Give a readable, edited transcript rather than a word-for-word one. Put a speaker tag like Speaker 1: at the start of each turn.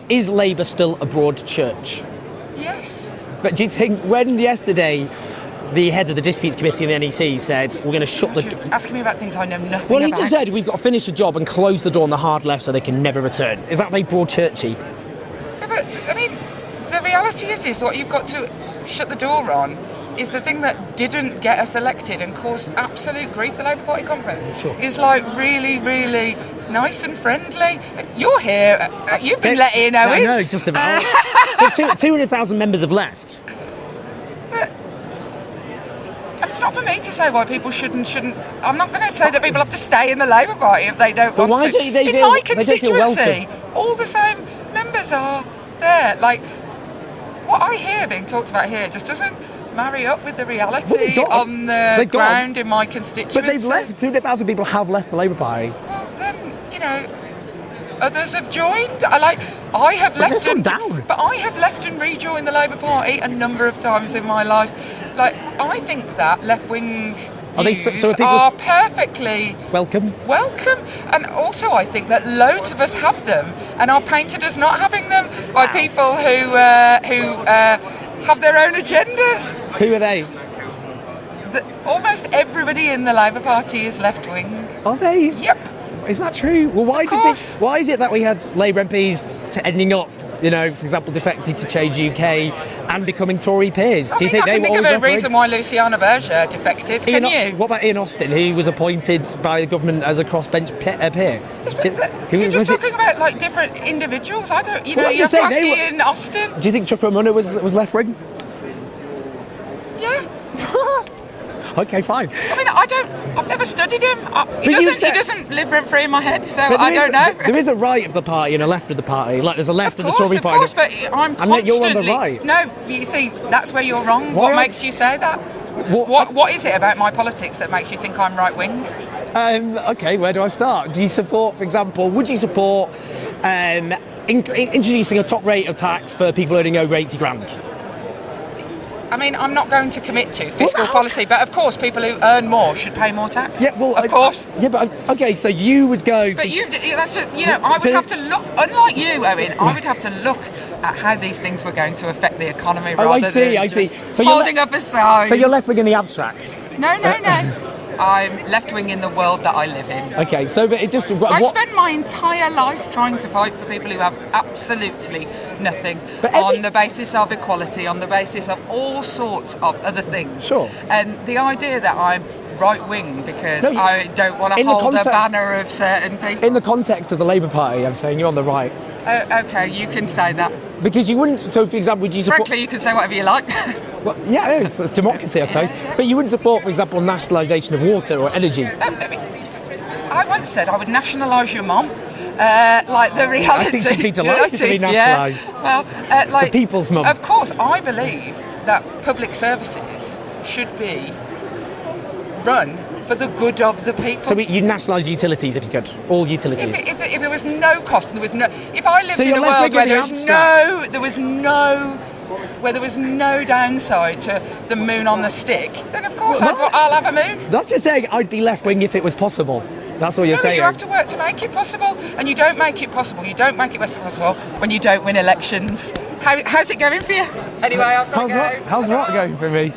Speaker 1: is Labour still a broad church?
Speaker 2: Yes.
Speaker 1: But do you think when yesterday the head of the disputes committee in the NEC said we're going to shut
Speaker 2: You're asking me about things I know nothing about.
Speaker 1: Well, he just said we've got to finish the job and close the door on the hard left so they can never return. Is that very broad churchy?
Speaker 2: Yeah, but, I mean, the reality is what you've got to shut the door on is the thing that didn't get us elected and caused absolute grief. The Labour Party conference is like really, really nice and friendly. You're here. You've been let in, Owen.
Speaker 1: I know, just about. 200,000 members have left.
Speaker 2: But, it's not for me to say why people shouldn't. I'm not going to say that people have to stay in the Labour Party if they don't want
Speaker 1: why
Speaker 2: to.
Speaker 1: Don't they
Speaker 2: in
Speaker 1: feel,
Speaker 2: my constituency,
Speaker 1: they
Speaker 2: all the same members are there. Like, what I hear being talked about here just doesn't marry up with the reality on the ground in my constituency.
Speaker 1: But they've left. 200,000 people have left the Labour Party.
Speaker 2: Well, then, others have joined. I have left and rejoined the Labour Party a number of times in my life. Like, I think that left-wing views are perfectly
Speaker 1: welcome.
Speaker 2: And also I think that loads of us have them and are painted as not having them by people who have their own agendas.
Speaker 1: Who are they?
Speaker 2: Almost everybody in the Labour Party is left-wing.
Speaker 1: Are they?
Speaker 2: Yep.
Speaker 1: Is that true? Well, why is it that we had Labour MPs ending up, for example, defecting to Change UK and becoming Tory peers?
Speaker 2: I can think of a reason why Luciana Berger defected. Can you?
Speaker 1: What about Ian Austin? He was appointed by the government as a crossbench peer.
Speaker 2: You're just talking about like different individuals. I don't. You have to ask Ian Austin.
Speaker 1: Do you think Chuck Munna was left wing?
Speaker 2: Yeah.
Speaker 1: Okay, fine.
Speaker 2: I mean, I've never studied him. He doesn't live rent free in my head, so I don't know.
Speaker 1: There is a right of the party and a left of the party. Like there's a left of the Tory party.
Speaker 2: Of course, but I'm constantly.
Speaker 1: And you're on the right.
Speaker 2: No, you see, that's where you're wrong. What makes you say that? What is it about my politics that makes you think I'm right wing?
Speaker 1: Okay, where do I start? Do you support, for example, would you support introducing a top rate of tax for people earning over 80 grand?
Speaker 2: I mean, I'm not going to commit to fiscal policy, but of course, people who earn more should pay more tax.
Speaker 1: Yeah, well,
Speaker 2: of course.
Speaker 1: Yeah, but okay, so you would go.
Speaker 2: But I would have to look. Unlike you, Owen, I would have to look at how these things were going to affect the economy rather than just holding up a sign.
Speaker 1: So you're left wing in the abstract.
Speaker 2: No. I'm left-wing in the world that I live in.
Speaker 1: Okay, so but it just...
Speaker 2: I spend my entire life trying to fight for people who have absolutely nothing on the basis of equality, on the basis of all sorts of other things.
Speaker 1: Sure.
Speaker 2: And the idea that I'm right-wing because I don't want to hold a banner of certain people...
Speaker 1: In the context of the Labour Party, I'm saying you're on the right.
Speaker 2: Okay, you can say that.
Speaker 1: Because you wouldn't... So, for example, would you support...
Speaker 2: Frankly, you can say whatever you like.
Speaker 1: Well, yeah, it's democracy, I suppose. But you wouldn't support, for example, nationalisation of water or energy.
Speaker 2: I once said I would nationalise your mum. Like the reality.
Speaker 1: I think she'd be delighted to be nationalised.
Speaker 2: Yeah. Well, like
Speaker 1: the people's mum.
Speaker 2: Of course, I believe that public services should be run for the good of the people.
Speaker 1: So you'd nationalise utilities if you could, all utilities.
Speaker 2: If there was no cost and there was no, if I lived in a world where there was no downside to the moon on the stick, then of course I'll have a moon.
Speaker 1: That's just saying I'd be left wing if it was possible. That's all you're saying.
Speaker 2: You have to work to make it possible, and you don't make it possible. You don't make it possible when you don't win elections. How's it going for you? Anyway, I've got to go.
Speaker 1: How's what going for me?